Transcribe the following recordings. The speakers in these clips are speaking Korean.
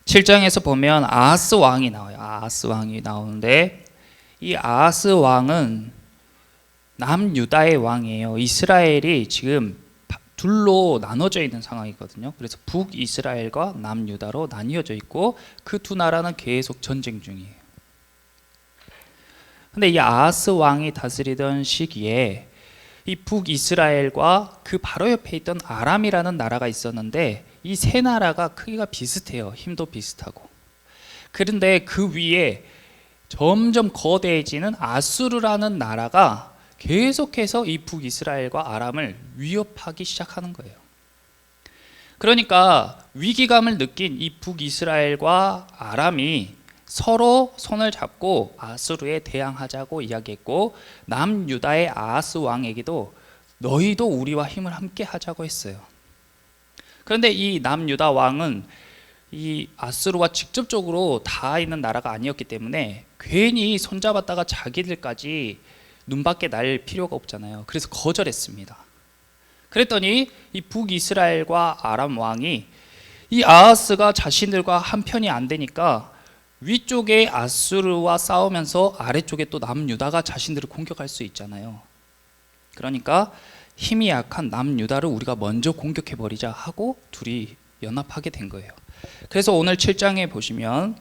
7장에서 보면 아하스 왕이 나와요. 아하스 왕이 나오는데 이 아하스 왕은 남유다의 왕이에요. 이스라엘이 지금 둘로 나눠져 있는 상황이거든요. 그래서 북이스라엘과 남유다로 나뉘어져 있고 그 두 나라는 계속 전쟁 중이에요. 근데 이 아하스 왕이 다스리던 시기에 이 북이스라엘과 그 바로 옆에 있던 아람이라는 나라가 있었는데 이 세 나라가 크기가 비슷해요. 힘도 비슷하고. 그런데 그 위에 점점 거대해지는 아수르라는 나라가 계속해서 이 북이스라엘과 아람을 위협하기 시작하는 거예요. 그러니까 위기감을 느낀 이 북이스라엘과 아람이 서로 손을 잡고 아수르에 대항하자고 이야기했고, 남유다의 아하스 왕에게도 너희도 우리와 힘을 함께 하자고 했어요. 그런데 이 남유다 왕은 이 아수르와 직접적으로 닿아 있는 나라가 아니었기 때문에 괜히 손잡았다가 자기들까지 눈밖에 날 필요가 없잖아요. 그래서 거절했습니다. 그랬더니 이 북이스라엘과 아람 왕이 이 아하스가 자신들과 한편이 안 되니까 위쪽에 아수르와 싸우면서 아래쪽에 또 남유다가 자신들을 공격할 수 있잖아요. 그러니까 힘이 약한 남유다를 우리가 먼저 공격해버리자 하고 둘이 연합하게 된 거예요. 그래서 오늘 7장에 보시면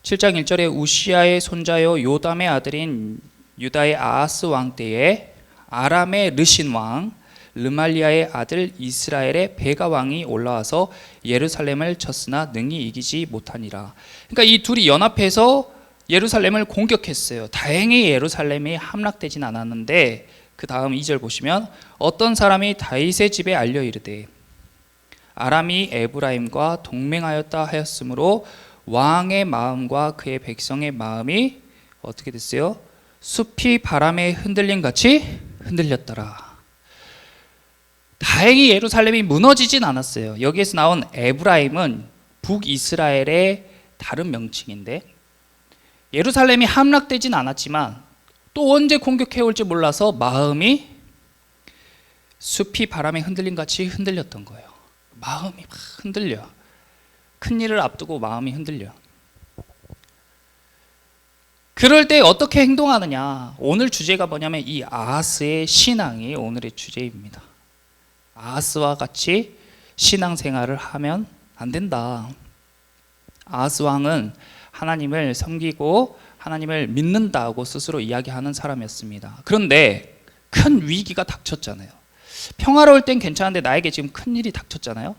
7장 1절에 우시아의 손자요 요담의 아들인 유다의 아하스 왕 때에 아람의 르신 왕 르말리아의 아들 이스라엘의 베가 왕이 올라와서 예루살렘을 쳤으나 능히 이기지 못하니라. 그러니까 이 둘이 연합해서 예루살렘을 공격했어요. 다행히 예루살렘이 함락되진 않았는데 그 다음 2절 보시면 어떤 사람이 다윗의 집에 알려 이르되 아람이 에브라임과 동맹하였다 하였으므로 왕의 마음과 그의 백성의 마음이 어떻게 됐어요? 숲이 바람에 흔들림 같이 흔들렸더라. 다행히 예루살렘이 무너지진 않았어요. 여기에서 나온 에브라임은 북이스라엘의 다른 명칭인데 예루살렘이 함락되진 않았지만 또 언제 공격해 올지 몰라서 마음이 숲이 바람에 흔들림 같이 흔들렸던 거예요. 마음이 막 흔들려. 큰 일을 앞두고 마음이 흔들려. 그럴 때 어떻게 행동하느냐. 오늘 주제가 뭐냐면 이 아하스의 신앙이 오늘의 주제입니다. 아하스와 같이 신앙생활을 하면 안 된다. 아하스 왕은 하나님을 섬기고 하나님을 믿는다고 스스로 이야기하는 사람이었습니다. 그런데 큰 위기가 닥쳤잖아요. 평화로울 땐 괜찮은데 나에게 지금 큰 일이 닥쳤잖아요.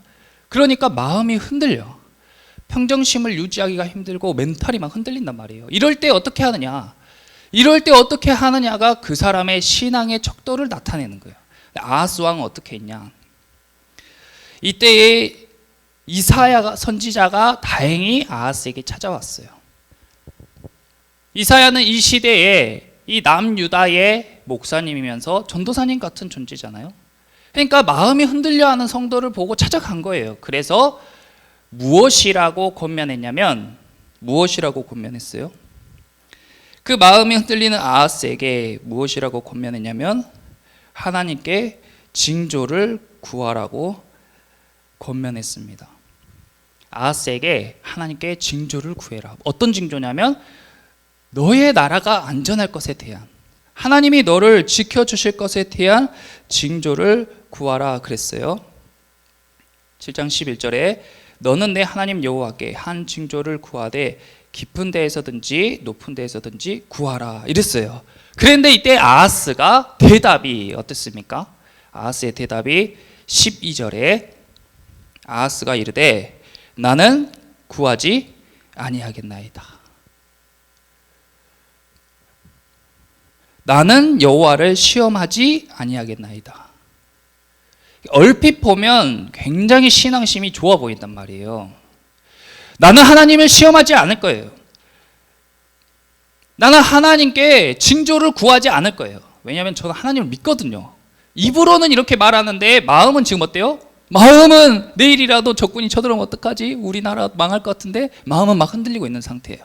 그러니까 마음이 흔들려. 평정심을 유지하기가 힘들고 멘탈이 막 흔들린단 말이에요. 이럴 때 어떻게 하느냐? 이럴 때 어떻게 하느냐가 그 사람의 신앙의 척도를 나타내는 거예요. 아하스 왕은 어떻게 했냐? 이때에 이사야 선지자가 다행히 아하스에게 찾아왔어요. 이사야는 이 시대에 이 남유다의 목사님이면서 전도사님 같은 존재잖아요. 그러니까 마음이 흔들려하는 성도를 보고 찾아간 거예요. 그래서 무엇이라고 권면했냐면 무엇이라고 권면했어요? 그 마음이 흔들리는 아하스에게 무엇이라고 권면했냐면 하나님께 징조를 구하라고 권면했습니다. 아하스에게 하나님께 징조를 구해라. 어떤 징조냐면 너의 나라가 안전할 것에 대한, 하나님이 너를 지켜주실 것에 대한 징조를 구하라 그랬어요. 7장 11절에 너는 내 하나님 여호와께 한 징조를 구하되 깊은 데에서든지 높은 데에서든지 구하라 이랬어요. 그런데 이때 아하스가 대답이 어땠습니까? 아하스의 대답이 12절에 아하스가 이르되 나는 구하지 아니하겠나이다. 나는 여호와를 시험하지 아니하겠나이다. 얼핏 보면 굉장히 신앙심이 좋아 보인단 말이에요. 나는 하나님을 시험하지 않을 거예요. 나는 하나님께 징조를 구하지 않을 거예요. 왜냐하면 저는 하나님을 믿거든요. 입으로는 이렇게 말하는데 마음은 지금 어때요? 마음은 내일이라도 적군이 쳐들어오면 어떡하지? 우리나라 망할 것 같은데 마음은 막 흔들리고 있는 상태예요.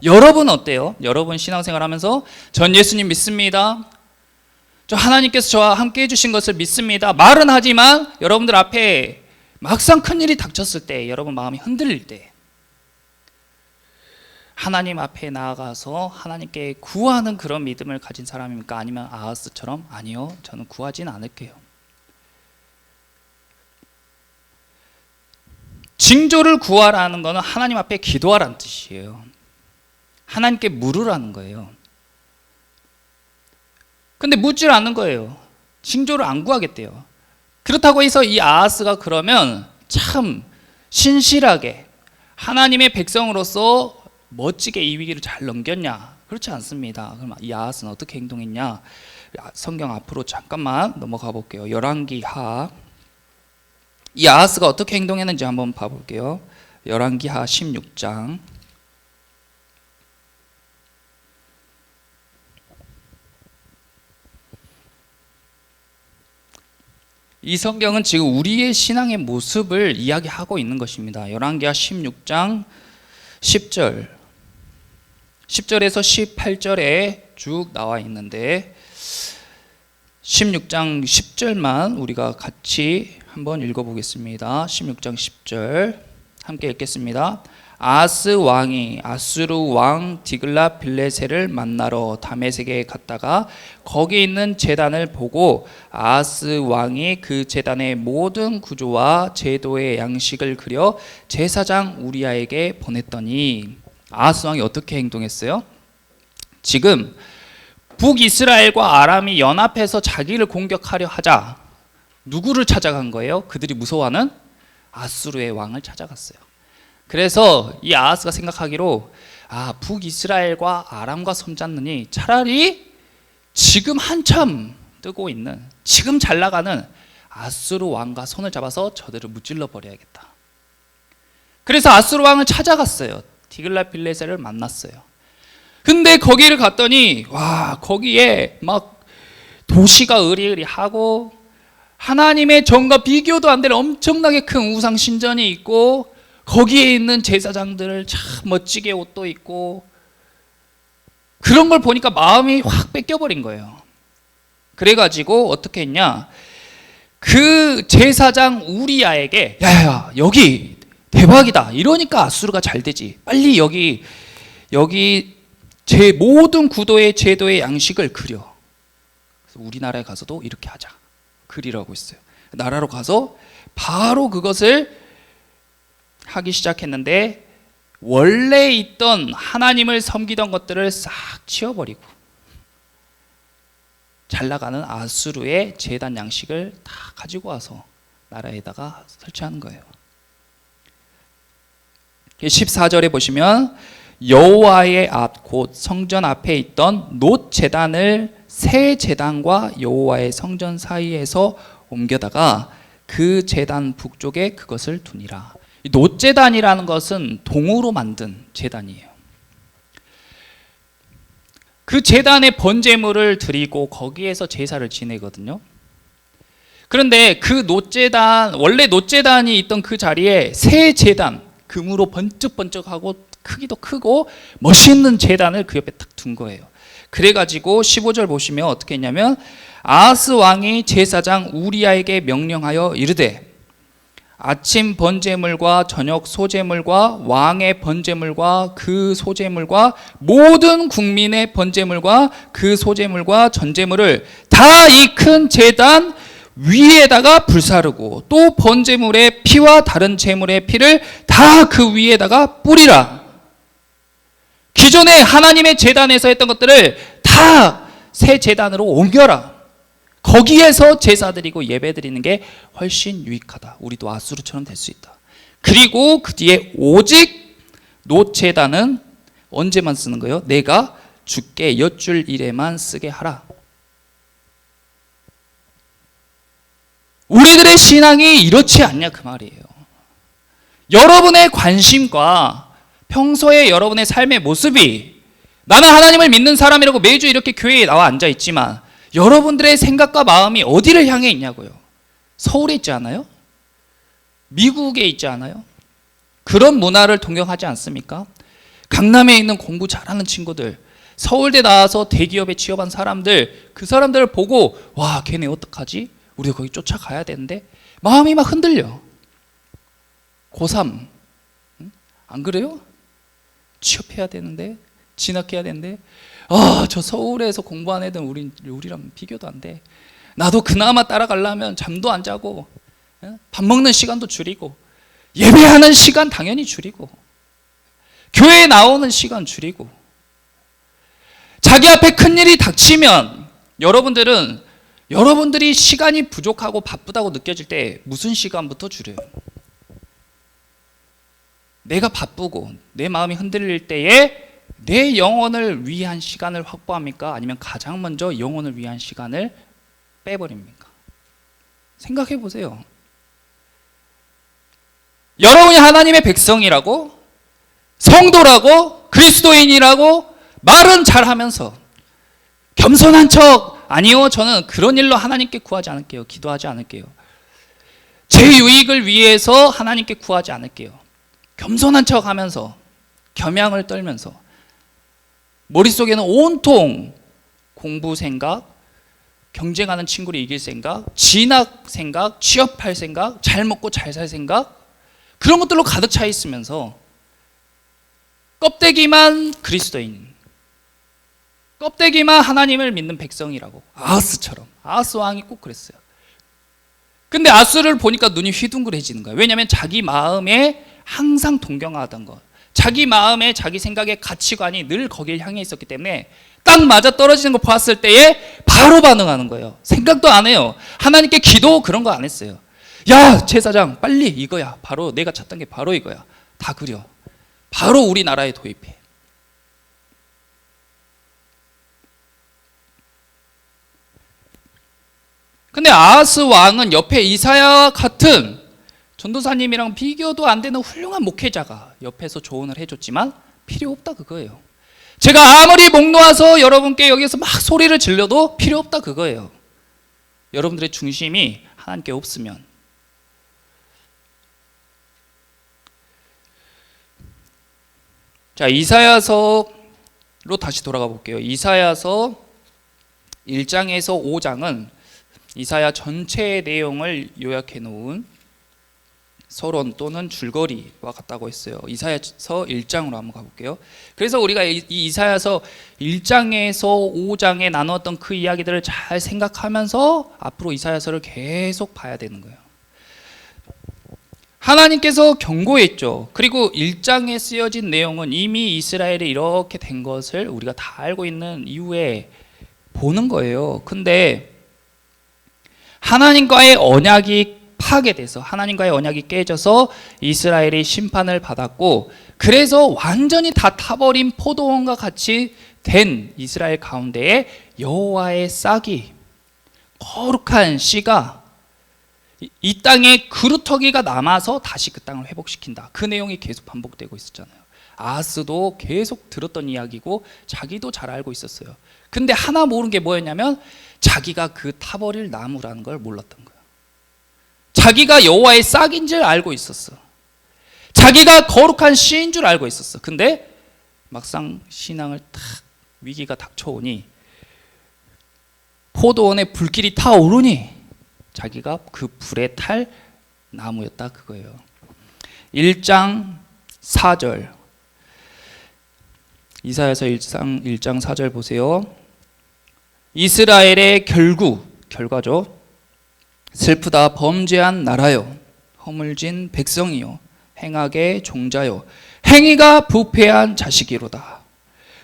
여러분 어때요? 여러분 신앙생활 하면서 전 예수님 믿습니다. 저 하나님께서 저와 함께 해주신 것을 믿습니다. 말은 하지만 여러분들 앞에 막상 큰일이 닥쳤을 때, 여러분 마음이 흔들릴 때 하나님 앞에 나아가서 하나님께 구하는 그런 믿음을 가진 사람입니까? 아니면 아하스처럼 아니요, 저는 구하진 않을게요. 징조를 구하라는 것은 하나님 앞에 기도하라는 뜻이에요. 하나님께 물으라는 거예요. 근데 묻질 않는 거예요. 징조를 안 구하겠대요. 그렇다고 해서 이 아하스가 그러면 참 신실하게 하나님의 백성으로서 멋지게 이 위기를 잘 넘겼냐? 그렇지 않습니다. 그럼 이 아하스는 어떻게 행동했냐? 성경 앞으로 잠깐만 넘어가 볼게요. 열왕기하. 이 아하스가 어떻게 행동했는지 한번 봐볼게요. 열왕기하 16장. 이 성경은 지금 우리의 신앙의 모습을 이야기하고 있는 것입니다. 열왕기하 16장 10절 10절에서 18절에 쭉 나와 있는데 16장 10절만 우리가 같이 한번 읽어보겠습니다. 16장 10절 함께 읽겠습니다. 아하스 왕이 아수르 왕 디글라 빌레셋을 만나러 다메섹에 갔다가 거기 있는 제단을 보고 아하스 왕이 그 제단의 모든 구조와 제도의 양식을 그려 제사장 우리아에게 보냈더니, 아하스 왕이 어떻게 행동했어요? 지금 북이스라엘과 아람이 연합해서 자기를 공격하려 하자 누구를 찾아간 거예요? 그들이 무서워하는 아수르의 왕을 찾아갔어요. 그래서 이 아하스가 생각하기로 북이스라엘과 아람과 손잡느니 차라리 지금 한참 뜨고 있는, 지금 잘 나가는 아수르 왕과 손을 잡아서 저들을 무찔러 버려야겠다. 그래서 아수르 왕을 찾아갔어요. 디글랏빌레셋을 만났어요. 근데 거기를 갔더니 거기에 막 도시가 으리으리하고 하나님의 정과 비교도 안 되는 엄청나게 큰 우상 신전이 있고, 거기에 있는 제사장들을 참 멋지게 옷도 입고, 그런 걸 보니까 마음이 확 뺏겨버린 거예요. 그래가지고 어떻게 했냐, 그 제사장 우리아에게 야야야 여기 대박이다, 이러니까 아수르가 잘 되지, 빨리 여기 제 모든 구도의 제도의 양식을 그려. 그래서 우리나라에 가서도 이렇게 하자, 그리라고 했어요. 나라로 가서 바로 그것을 하기 시작했는데, 원래 있던 하나님을 섬기던 것들을 싹 치워버리고 잘 나가는 아수르의 제단 양식을 다 가지고 와서 나라에다가 설치하는 거예요. 14절에 보시면 여호와의 앞 곧 성전 앞에 있던 놋 제단을 새 제단과 여호와의 성전 사이에서 옮겨다가 그 제단 북쪽에 그것을 두니라. 이 놋 제단이라는 것은 동으로 만든 제단이에요. 그 제단에 번제물을 드리고 거기에서 제사를 지내거든요. 그런데 그 놋 제단, 원래 놋 제단이 있던 그 자리에 새 제단, 금으로 번쩍번쩍하고 크기도 크고 멋있는 제단을 그 옆에 딱 둔 거예요. 그래가지고 15절 보시면 어떻게 했냐면, 아하스 왕이 제사장 우리아에게 명령하여 이르되 아침 번제물과 저녁 소제물과 왕의 번제물과 그 소제물과 모든 국민의 번제물과 그 소제물과 전제물을 다 이 큰 제단 위에다가 불사르고, 또 번제물의 피와 다른 제물의 피를 다 그 위에다가 뿌리라. 기존에 하나님의 제단에서 했던 것들을 다 새 제단으로 옮겨라. 거기에서 제사 드리고 예배 드리는 게 훨씬 유익하다. 우리도 아수르처럼 될 수 있다. 그리고 그 뒤에 오직 놋 제단은 언제만 쓰는 거예요? 내가 주께 여쭐 일에만 쓰게 하라. 우리들의 신앙이 이렇지 않냐 그 말이에요. 여러분의 관심과 평소에 여러분의 삶의 모습이, 나는 하나님을 믿는 사람이라고 매주 이렇게 교회에 나와 앉아 있지만 여러분들의 생각과 마음이 어디를 향해 있냐고요. 서울에 있지 않아요? 미국에 있지 않아요? 그런 문화를 동경하지 않습니까? 강남에 있는 공부 잘하는 친구들, 서울대 나와서 대기업에 취업한 사람들, 그 사람들을 보고 와 걔네 어떡하지? 우리도 거기 쫓아가야 되는데 마음이 막 흔들려. 고3 안 그래요? 취업해야 되는데, 진학해야 되는데, 저 서울에서 공부한 애들은 우리랑 비교도 안 돼. 나도 그나마 따라가려면 잠도 안 자고, 밥 먹는 시간도 줄이고, 예배하는 시간 당연히 줄이고, 교회에 나오는 시간 줄이고, 자기 앞에 큰일이 닥치면 여러분들이 시간이 부족하고 바쁘다고 느껴질 때 무슨 시간부터 줄여요? 내가 바쁘고 내 마음이 흔들릴 때에 내 영혼을 위한 시간을 확보합니까? 아니면 가장 먼저 영혼을 위한 시간을 빼버립니까? 생각해 보세요. 여러분이 하나님의 백성이라고, 성도라고, 그리스도인이라고 말은 잘하면서 겸손한 척, 아니요, 저는 그런 일로 하나님께 구하지 않을게요. 기도하지 않을게요. 제 유익을 위해서 하나님께 구하지 않을게요. 겸손한 척 하면서, 겸양을 떨면서, 머릿속에는 온통 공부 생각, 경쟁하는 친구를 이길 생각, 진학 생각, 취업할 생각, 잘 먹고 잘 살 생각, 그런 것들로 가득 차 있으면서 껍데기만 그리스도인, 껍데기만 하나님을 믿는 백성이라고. 아하스처럼. 아하스 왕이 꼭 그랬어요. 근데 아하스를 보니까 눈이 휘둥그레지는 거예요. 왜냐하면 자기 마음에 항상 동경하던 것, 자기 마음에 자기 생각의 가치관이 늘 거길 향해 있었기 때문에 딱 맞아 떨어지는 거 봤을 때에 바로 반응하는 거예요. 생각도 안 해요. 하나님께 기도 그런 거 안 했어요. 야, 제사장 빨리 이거야. 바로 내가 찾던 게 바로 이거야. 다 그려. 바로 우리나라에 도입해. 근데 아하스 왕은 옆에 이사야 같은 전도사님이랑 비교도 안 되는 훌륭한 목회자가 옆에서 조언을 해줬지만 필요 없다 그거예요. 제가 아무리 목 놓아서 여러분께 여기서 막 소리를 질러도 필요 없다 그거예요. 여러분들의 중심이 하나님께 없으면. 자, 이사야서로 다시 돌아가 볼게요. 이사야서 1장에서 5장은 이사야 전체의 내용을 요약해 놓은 서론 또는 줄거리와 같다고 했어요. 이사야서 1장으로 한번 가볼게요. 그래서 우리가 이 이사야서 1장에서 5장에 나눴던 그 이야기들을 잘 생각하면서 앞으로 이사야서를 계속 봐야 되는 거예요. 하나님께서 경고했죠. 그리고 1장에 쓰여진 내용은 이미 이스라엘이 이렇게 된 것을 우리가 다 알고 있는 이후에 보는 거예요. 근데 하나님과의 언약이 파괴돼서, 하나님과의 언약이 깨져서 이스라엘이 심판을 받았고, 그래서 완전히 다 타버린 포도원과 같이 된 이스라엘 가운데에 여호와의 싹이, 거룩한 씨가 이 땅에 그루터기가 남아서 다시 그 땅을 회복시킨다. 그 내용이 계속 반복되고 있었잖아요. 아하스도 계속 들었던 이야기고 자기도 잘 알고 있었어요. 근데 하나 모르는 게 뭐였냐면 자기가 그 타버릴 나무라는 걸 몰랐던 거예요. 자기가 여호와의 싹인 줄 알고 있었어. 자기가 거룩한 씨인 줄 알고 있었어. 근데 막상 신앙을 탁 위기가 닥쳐오니, 포도원에 불길이 타오르니 자기가 그 불에 탈 나무였다 그거예요. 1장 4절, 이사야서 1장 4절 보세요. 이스라엘의 결과죠. 슬프다 범죄한 나라요, 허물진 백성이요, 행악의 종자요, 행위가 부패한 자식이로다.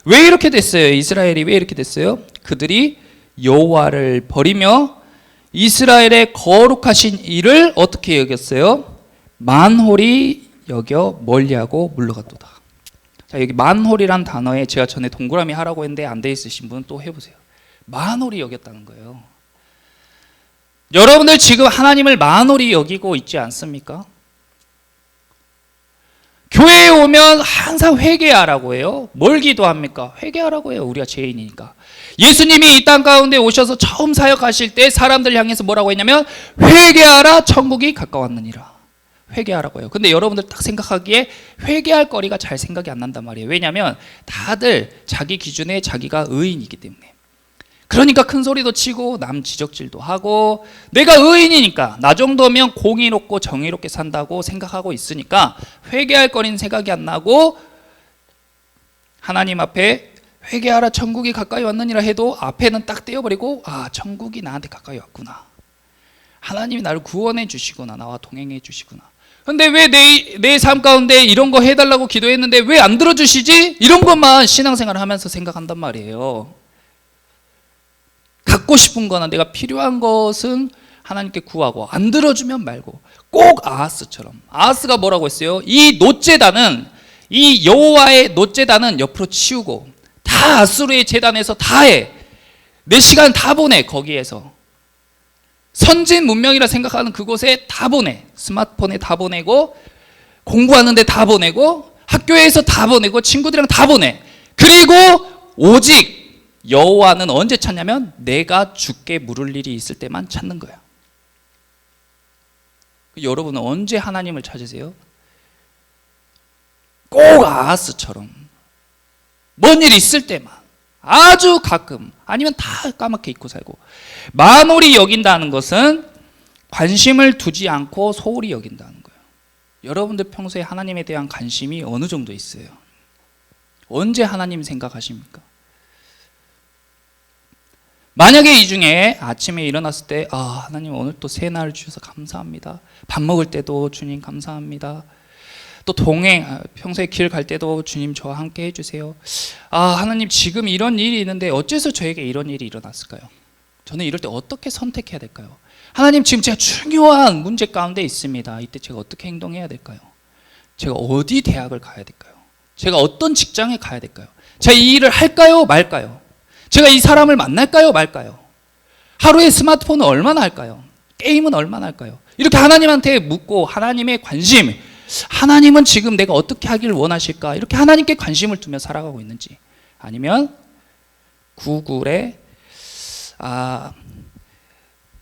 왜 이렇게 됐어요? 이스라엘이 왜 이렇게 됐어요? 그들이 여호와를 버리며 이스라엘의 거룩하신 이를 어떻게 여겼어요? 만홀히 여겨 멀리하고 물러갔도다. 자, 여기 만홀이란 단어에 제가 전에 동그라미 하라고 했는데 안 돼 있으신 분은 또 해보세요. 만홀히 여겼다는 거예요. 여러분들 지금 하나님을 만홀히 여기고 있지 않습니까? 교회에 오면 항상 회개하라고 해요. 뭘 기도합니까? 회개하라고 해요. 우리가 죄인이니까. 예수님이 이 땅 가운데 오셔서 처음 사역하실 때 사람들 향해서 뭐라고 했냐면 회개하라, 천국이 가까웠느니라. 회개하라고 해요. 근데 여러분들 딱 생각하기에 회개할 거리가 잘 생각이 안 난단 말이에요. 왜냐하면 다들 자기 기준에 자기가 의인이기 때문에. 그러니까 큰 소리도 치고 남 지적질도 하고, 내가 의인이니까 나 정도면 공의롭고 정의롭게 산다고 생각하고 있으니까 회개할 거리는 생각이 안 나고, 하나님 앞에 회개하라 천국이 가까이 왔느니라 해도 앞에는 딱 떼어버리고, 아, 천국이 나한테 가까이 왔구나, 하나님이 나를 구원해 주시구나, 나와 동행해 주시구나. 근데 왜 내 삶 가운데 이런 거 해달라고 기도했는데 왜 안 들어주시지? 이런 것만 신앙생활을 하면서 생각한단 말이에요. 갖고 싶은 거나 내가 필요한 것은 하나님께 구하고, 안 들어주면 말고. 꼭 아하스처럼. 아하스가 뭐라고 했어요? 이 놋제단은, 이 여호와의 놋제단은 옆으로 치우고 다 아수르의 제단에서 다 해. 내 시간 다 보내. 거기에서 선진 문명이라 생각하는 그곳에 다 보내. 스마트폰에 다 보내고, 공부하는데 다 보내고, 학교에서 다 보내고, 친구들이랑 다 보내. 그리고 오직 여호와는 언제 찾냐면 내가 죽게 물을 일이 있을 때만 찾는 거야. 여러분은 언제 하나님을 찾으세요? 꼭 아하스처럼 뭔 일 있을 때만, 아주 가끔, 아니면 다 까맣게 잊고 살고. 만홀히 여긴다는 것은 관심을 두지 않고 소홀히 여긴다는 거예요. 여러분들 평소에 하나님에 대한 관심이 어느 정도 있어요? 언제 하나님 생각하십니까? 만약에 이 중에 아침에 일어났을 때, 아, 하나님 오늘 또 새 날 주셔서 감사합니다. 밥 먹을 때도 주님 감사합니다. 또 평소에 길 갈 때도 주님 저와 함께 해주세요. 아, 하나님 지금 이런 일이 있는데 어째서 저에게 이런 일이 일어났을까요? 저는 이럴 때 어떻게 선택해야 될까요? 하나님 지금 제가 중요한 문제 가운데 있습니다. 이때 제가 어떻게 행동해야 될까요? 제가 어디 대학을 가야 될까요? 제가 어떤 직장에 가야 될까요? 제가 이 일을 할까요? 말까요? 제가 이 사람을 만날까요? 말까요? 하루에 스마트폰은 얼마나 할까요? 게임은 얼마나 할까요? 이렇게 하나님한테 묻고, 하나님의 관심, 하나님은 지금 내가 어떻게 하길 원하실까? 이렇게 하나님께 관심을 두며 살아가고 있는지, 아니면 구글에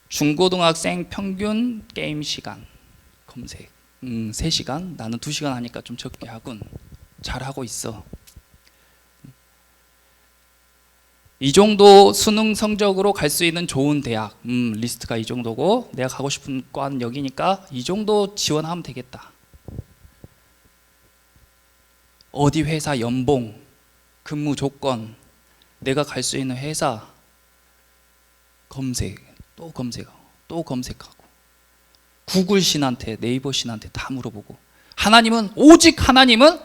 중고등학생 평균 게임 시간 검색, 3시간, 나는 2시간 하니까 좀 적게 하군, 잘하고 있어. 이 정도 수능 성적으로 갈 수 있는 좋은 대학, 리스트가 이 정도고, 내가 가고 싶은 과는 여기니까 이 정도 지원하면 되겠다. 어디 회사 연봉, 근무 조건, 내가 갈 수 있는 회사 검색, 또 검색하고, 또 검색하고, 구글 신한테, 네이버 신한테 다 물어보고. 오직 하나님은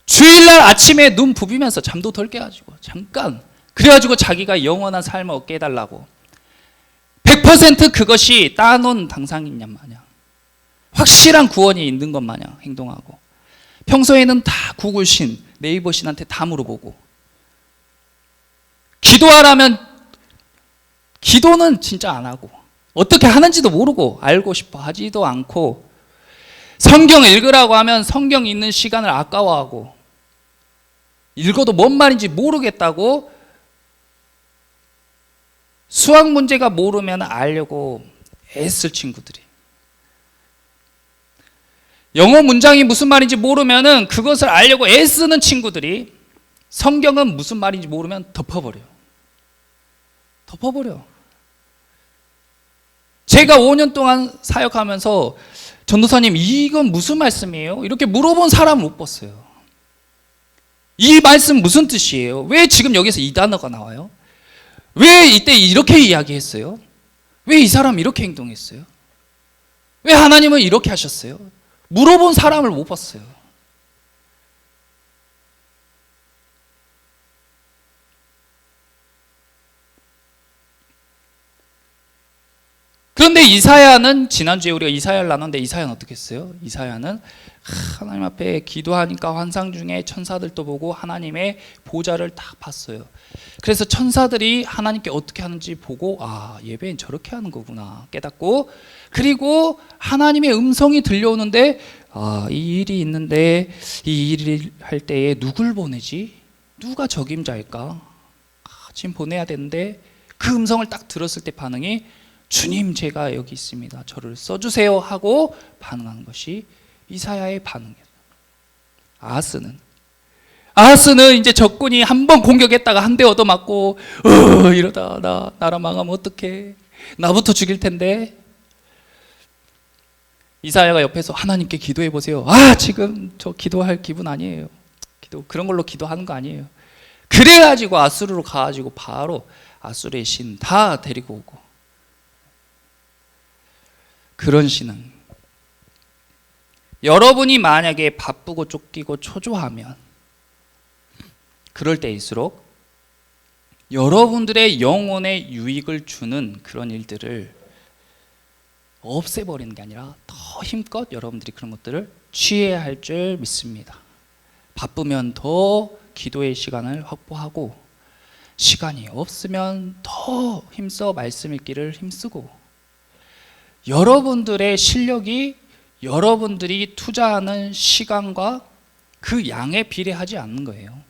주일날 아침에 눈 부비면서 잠도 덜 깨가지고 잠깐, 그래가지고 자기가 영원한 삶을 얻게 해달라고 100% 그것이 따놓은 당상이냐 마냥, 확실한 구원이 있는 것 마냥 행동하고, 평소에는 다 구글 신, 네이버 신한테 다 물어보고, 기도하라면 기도는 진짜 안 하고, 어떻게 하는지도 모르고, 알고 싶어 하지도 않고, 성경 읽으라고 하면 성경 읽는 시간을 아까워하고, 읽어도 뭔 말인지 모르겠다고, 수학 문제가 모르면 알려고 애쓸 친구들이, 영어 문장이 무슨 말인지 모르면 그것을 알려고 애쓰는 친구들이, 성경은 무슨 말인지 모르면 덮어버려. 제가 5년 동안 사역하면서, 전도사님 이건 무슨 말씀이에요? 이렇게 물어본 사람을 못 봤어요. 이 말씀 무슨 뜻이에요? 왜 지금 여기서 이 단어가 나와요? 왜 이때 이렇게 이야기했어요? 왜 이 사람 이렇게 행동했어요? 왜 하나님은 이렇게 하셨어요? 물어본 사람을 못 봤어요. 그런데 이사야는, 지난주에 우리가 이사야를 나눴는데 이사야는 어떻게 했어요? 이사야는 하나님 앞에 기도하니까 환상 중에 천사들도 보고 하나님의 보좌를 딱 봤어요. 그래서 천사들이 하나님께 어떻게 하는지 보고, 아, 예배는 저렇게 하는 거구나 깨닫고, 그리고 하나님의 음성이 들려오는데, 아, 이 일이 있는데 이 일을 할 때에 누굴 보내지? 누가 적임자일까? 지금 보내야 되는데, 그 음성을 딱 들었을 때 반응이, 주님 제가 여기 있습니다, 저를 써주세요 하고 반응하는 것이 이사야의 반응이에요. 아하스는 아하스는 이제 적군이 한 번 공격했다가 한 대 얻어맞고 이러다 나라 망하면 어떡해, 나부터 죽일 텐데. 이사야가 옆에서 하나님께 기도해 보세요. 지금 저 기도할 기분 아니에요. 그런 걸로 기도하는 거 아니에요. 그래가지고 아수르로 가가지고 바로 아수르의 신 다 데리고 오고. 그런 신은 여러분이 만약에 바쁘고 쫓기고 초조하면 그럴 때일수록 여러분들의 영혼에 유익을 주는 그런 일들을 없애버리는 게 아니라 더 힘껏 여러분들이 그런 것들을 취해야 할 줄 믿습니다. 바쁘면 더 기도의 시간을 확보하고, 시간이 없으면 더 힘써 말씀 읽기를 힘쓰고, 여러분들의 실력이 여러분들이 투자하는 시간과 그 양에 비례하지 않는 거예요.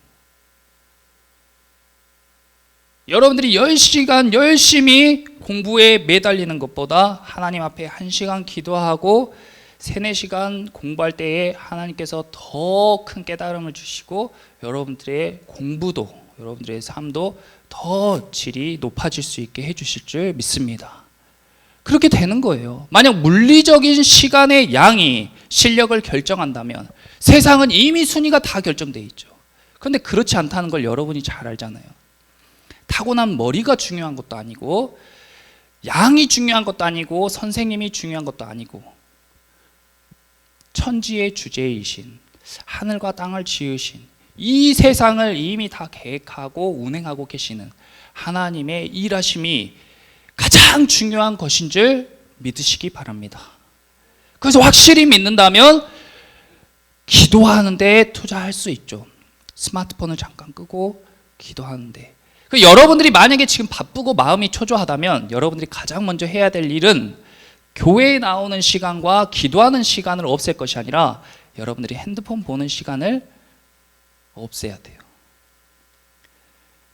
여러분들이 10시간 열심히 공부에 매달리는 것보다 하나님 앞에 1시간 기도하고 3, 4시간 공부할 때에 하나님께서 더 큰 깨달음을 주시고 여러분들의 공부도, 여러분들의 삶도 더 질이 높아질 수 있게 해주실 줄 믿습니다. 그렇게 되는 거예요. 만약 물리적인 시간의 양이 실력을 결정한다면 세상은 이미 순위가 다 결정되어 있죠. 그런데 그렇지 않다는 걸 여러분이 잘 알잖아요. 타고난 머리가 중요한 것도 아니고, 양이 중요한 것도 아니고, 선생님이 중요한 것도 아니고, 천지의 주제이신, 하늘과 땅을 지으신, 이 세상을 이미 다 계획하고 운행하고 계시는 하나님의 일하심이 가장 중요한 것인 줄 믿으시기 바랍니다. 그래서 확실히 믿는다면 기도하는 데 투자할 수 있죠. 스마트폰을 잠깐 끄고 기도하는데, 여러분들이 만약에 지금 바쁘고 마음이 초조하다면 여러분들이 가장 먼저 해야 될 일은 교회에 나오는 시간과 기도하는 시간을 없앨 것이 아니라 여러분들이 핸드폰 보는 시간을 없애야 돼요.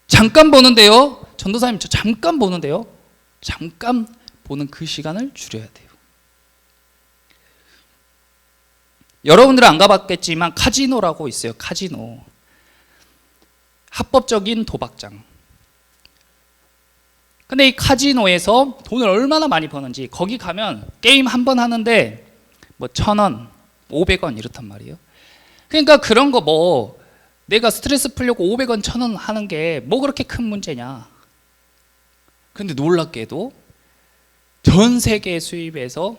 잠깐 보는데요, 전도사님 저 잠깐 보는데요, 잠깐 보는 그 시간을 줄여야 돼요. 여러분들은 안 가봤겠지만 카지노라고 있어요. 카지노, 합법적인 도박장. 근데 이 카지노에서 돈을 얼마나 많이 버는지, 거기 가면 게임 한 번 하는데 뭐 1,000원, 500원 이렇단 말이에요. 그러니까 그런 거 내가 스트레스 풀려고 500원, 1,000원 하는 게 뭐 그렇게 큰 문제냐. 그런데 놀랍게도 전 세계 수입에서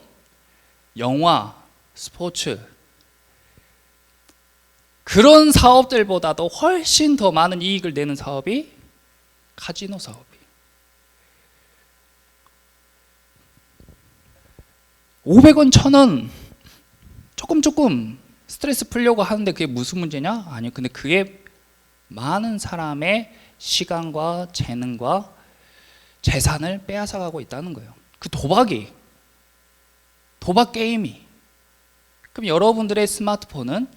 영화, 스포츠, 그런 사업들보다도 훨씬 더 많은 이익을 내는 사업이 카지노 사업이에요. 500원, 1,000원 조금 스트레스 풀려고 하는데 그게 무슨 문제냐? 아니요. 근데 그게 많은 사람의 시간과 재능과 재산을 빼앗아가고 있다는 거예요. 그 도박 게임이. 그럼 여러분들의 스마트폰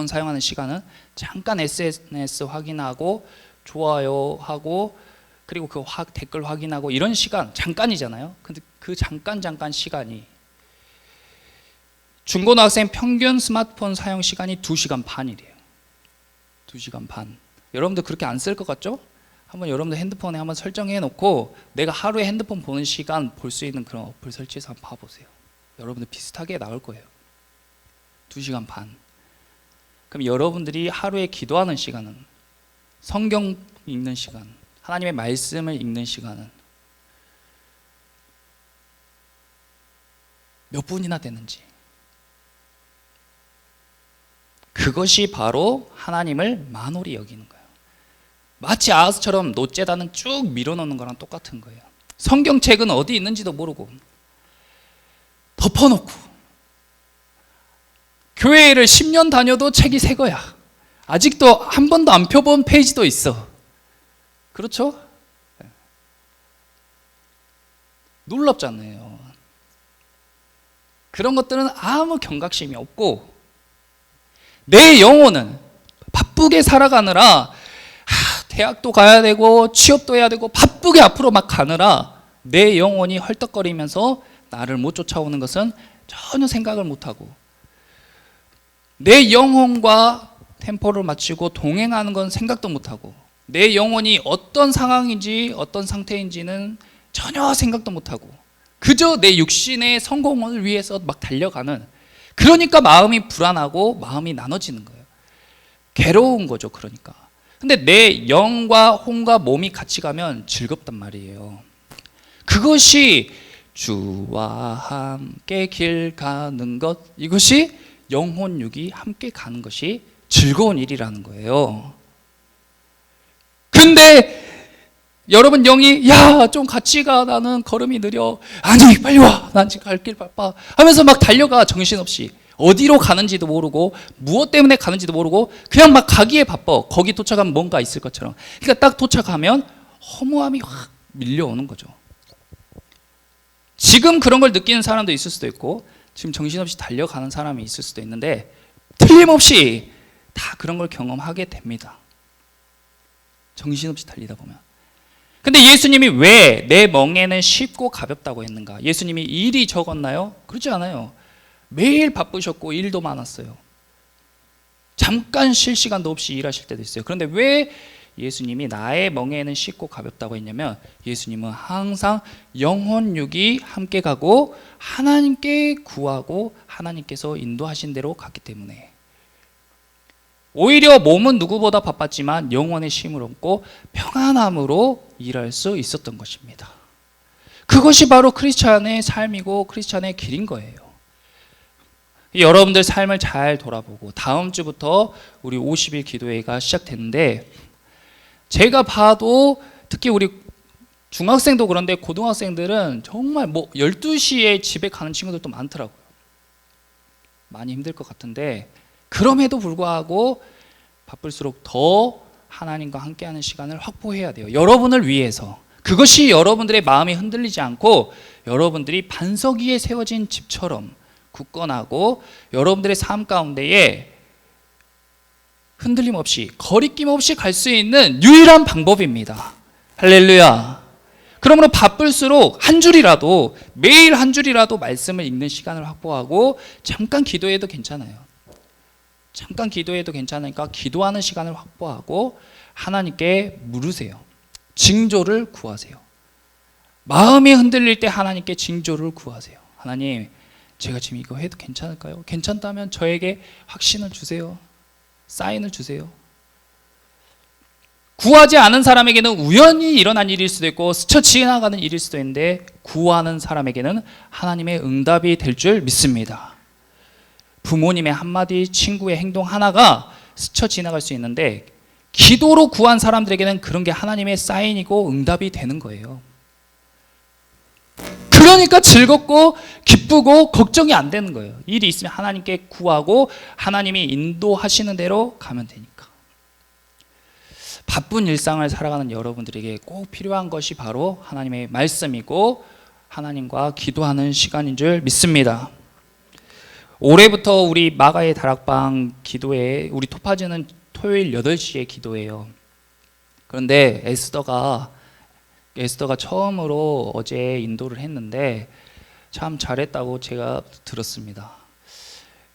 사용하는 시간은 잠깐 SNS 확인하고 좋아요하고 그리고 그 댓글 확인하고 이런 시간 잠깐이잖아요. 근데 그 잠깐 시간이, 중고등학생 평균 스마트폰 사용 시간이 2시간 반이래요. 2시간 반. 여러분들 그렇게 안 쓸 것 같죠? 한번 여러분들 핸드폰에 한번 설정해 놓고 내가 하루에 핸드폰 보는 시간 볼 수 있는 그런 어플 설치해서 한번 봐보세요. 여러분들 비슷하게 나올 거예요. 2시간 반. 그럼 여러분들이 하루에 기도하는 시간은, 성경 읽는 시간, 하나님의 말씀을 읽는 시간은 몇 분이나 되는지, 그것이 바로 하나님을 만홀히 여기는 거예요. 마치 아하스처럼 놋재단은 쭉 밀어넣는 거랑 똑같은 거예요. 성경책은 어디 있는지도 모르고 덮어놓고, 교회를 10년 다녀도 책이 새 거야. 아직도 한 번도 안 펴본 페이지도 있어. 그렇죠? 놀랍잖아요. 그런 것들은 아무 경각심이 없고, 내 영혼은 바쁘게 살아가느라 대학도 가야 되고 취업도 해야 되고 바쁘게 앞으로 막 가느라 내 영혼이 헐떡거리면서 나를 못 쫓아오는 것은 전혀 생각을 못하고, 내 영혼과 템포를 맞추고 동행하는 건 생각도 못하고, 내 영혼이 어떤 상황인지 어떤 상태인지는 전혀 생각도 못하고, 그저 내 육신의 성공을 위해서 막 달려가는, 그러니까 마음이 불안하고 마음이 나눠지는 거예요. 괴로운 거죠. 그러니까. 근데 내 영과 혼과 몸이 같이 가면 즐겁단 말이에요. 그것이 주와 함께 길 가는 것, 이것이 영혼 육이 함께 가는 것이 즐거운 일이라는 거예요. 근데 여러분 영이 야 좀 같이 가, 나는 걸음이 느려, 아니 빨리 와, 난 지금 갈 길 바빠 하면서 막 달려가. 정신없이 어디로 가는지도 모르고 무엇 때문에 가는지도 모르고 그냥 막 가기에 바빠. 거기 도착하면 뭔가 있을 것처럼. 그러니까 딱 도착하면 허무함이 확 밀려오는 거죠. 지금 그런 걸 느끼는 사람도 있을 수도 있고, 지금 정신없이 달려가는 사람이 있을 수도 있는데, 틀림없이 다 그런 걸 경험하게 됩니다. 정신없이 달리다 보면. 근데 예수님이 왜 내 멍에는 쉽고 가볍다고 했는가? 예수님이 일이 적었나요? 그렇지 않아요. 매일 바쁘셨고 일도 많았어요. 잠깐 쉴 시간도 없이 일하실 때도 있어요. 그런데 왜 예수님이 나의 멍에는 쉽고 가볍다고 했냐면, 예수님은 항상 영혼 육이 함께 가고 하나님께 구하고 하나님께서 인도하신 대로 갔기 때문에, 오히려 몸은 누구보다 바빴지만 영혼의 쉼을 얻고 평안함으로 일할 수 있었던 것입니다. 그것이 바로 크리스찬의 삶이고 크리스찬의 길인 거예요. 여러분들 삶을 잘 돌아보고, 다음 주부터 우리 50일 기도회가 시작되는데, 제가 봐도 특히 우리 중학생도 그런데 고등학생들은 정말 12시에 집에 가는 친구들도 많더라고요. 많이 힘들 것 같은데, 그럼에도 불구하고 바쁠수록 더 하나님과 함께하는 시간을 확보해야 돼요. 여러분을 위해서. 그것이 여러분들의 마음이 흔들리지 않고 여러분들이 반석 위에 세워진 집처럼 굳건하고 여러분들의 삶 가운데에 흔들림 없이, 거리낌 없이 갈 수 있는 유일한 방법입니다. 할렐루야. 그러므로 바쁠수록 한 줄이라도, 매일 한 줄이라도 말씀을 읽는 시간을 확보하고, 잠깐 기도해도 괜찮아요. 잠깐 기도해도 괜찮으니까 기도하는 시간을 확보하고 하나님께 물으세요. 징조를 구하세요. 마음이 흔들릴 때 하나님께 징조를 구하세요. 하나님, 제가 지금 이거 해도 괜찮을까요? 괜찮다면 저에게 확신을 주세요. 사인을 주세요. 구하지 않은 사람에게는 우연히 일어난 일일 수도 있고 스쳐 지나가는 일일 수도 있는데, 구하는 사람에게는 하나님의 응답이 될 줄 믿습니다. 부모님의 한마디, 친구의 행동 하나가 스쳐 지나갈 수 있는데, 기도로 구한 사람들에게는 그런 게 하나님의 사인이고 응답이 되는 거예요. 그러니까 즐겁고 기쁘고 걱정이 안 되는 거예요. 일이 있으면 하나님께 구하고 하나님이 인도하시는 대로 가면 되니까. 바쁜 일상을 살아가는 여러분들에게 꼭 필요한 것이 바로 하나님의 말씀이고 하나님과 기도하는 시간인 줄 믿습니다. 올해부터 우리 마가의 다락방 기도회, 우리 토파즈는 토요일 8시에 기도해요. 그런데 에스더가 처음으로 어제 인도를 했는데 참 잘했다고 제가 들었습니다.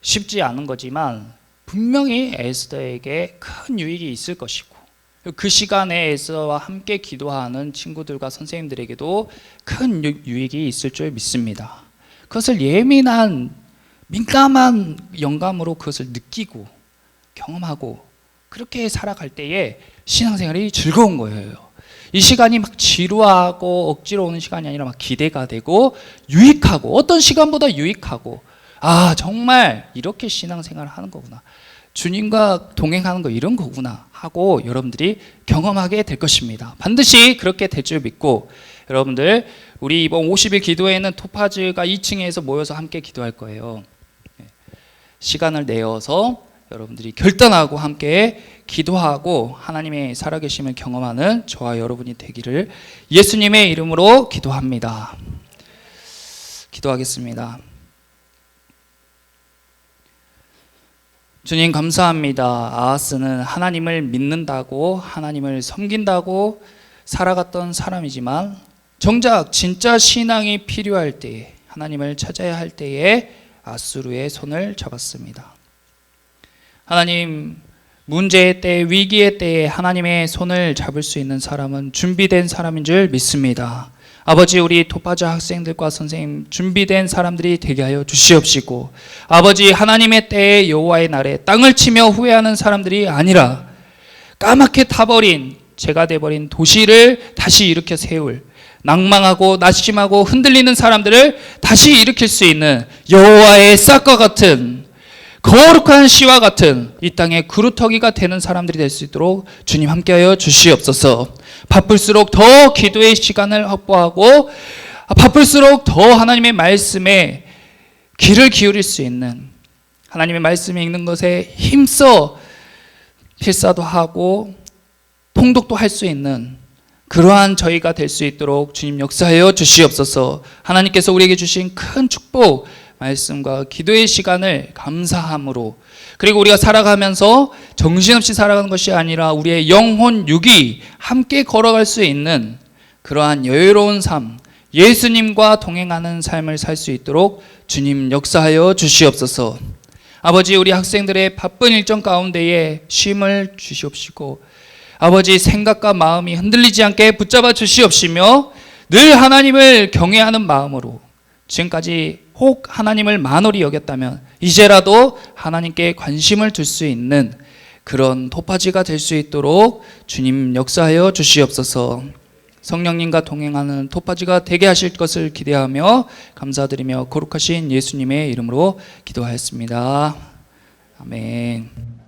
쉽지 않은 거지만 분명히 에스더에게 큰 유익이 있을 것이고, 그 시간에 에스더와 함께 기도하는 친구들과 선생님들에게도 큰 유익이 있을 줄 믿습니다. 그것을 예민한 민감한 영감으로 그것을 느끼고 경험하고 그렇게 살아갈 때에 신앙생활이 즐거운 거예요. 이 시간이 막 지루하고 억지로 오는 시간이 아니라 막 기대가 되고 유익하고, 어떤 시간보다 유익하고, 아 정말 이렇게 신앙생활을 하는 거구나, 주님과 동행하는 거 이런 거구나 하고 여러분들이 경험하게 될 것입니다. 반드시 그렇게 될 줄 믿고, 여러분들 우리 이번 50일 기도회는 토파즈가 2층에서 모여서 함께 기도할 거예요. 시간을 내어서 여러분들이 결단하고 함께 기도하고 하나님의 살아계심을 경험하는 저와 여러분이 되기를 예수님의 이름으로 기도합니다. 기도하겠습니다. 주님 감사합니다. 아하스는 하나님을 믿는다고, 하나님을 섬긴다고 살아갔던 사람이지만 정작 진짜 신앙이 필요할 때에, 하나님을 찾아야 할 때에 아수르의 손을 잡았습니다. 하나님, 문제의 때, 위기의 때에 하나님의 손을 잡을 수 있는 사람은 준비된 사람인 줄 믿습니다. 아버지, 우리 토파즈 학생들과 선생님 준비된 사람들이 되게 하여 주시옵시고, 아버지, 하나님의 때에 여호와의 날에 땅을 치며 후회하는 사람들이 아니라 까맣게 타버린, 죄가 돼버린 도시를 다시 일으켜 세울, 낭망하고 낙심하고 흔들리는 사람들을 다시 일으킬 수 있는 여호와의 싹과 같은 거룩한 씨와 같은 이 땅의 그루터기가 되는 사람들이 될 수 있도록 주님 함께하여 주시옵소서. 바쁠수록 더 기도의 시간을 확보하고, 바쁠수록 더 하나님의 말씀에 귀를 기울일 수 있는, 하나님의 말씀이 읽는 것에 힘써 필사도 하고 통독도 할 수 있는 그러한 저희가 될 수 있도록 주님 역사하여 주시옵소서. 하나님께서 우리에게 주신 큰 축복, 말씀과 기도의 시간을 감사함으로, 그리고 우리가 살아가면서 정신없이 살아가는 것이 아니라 우리의 영혼, 육이 함께 걸어갈 수 있는 그러한 여유로운 삶, 예수님과 동행하는 삶을 살 수 있도록 주님 역사하여 주시옵소서. 아버지, 우리 학생들의 바쁜 일정 가운데에 쉼을 주시옵시고, 아버지, 생각과 마음이 흔들리지 않게 붙잡아 주시옵시며 늘 하나님을 경외하는 마음으로, 지금까지 혹 하나님을 만홀히 여겼다면 이제라도 하나님께 관심을 둘 수 있는 그런 토파지가 될 수 있도록 주님 역사하여 주시옵소서. 성령님과 동행하는 토파지가 되게 하실 것을 기대하며 감사드리며 거룩하신 예수님의 이름으로 기도하였습니다. 아멘.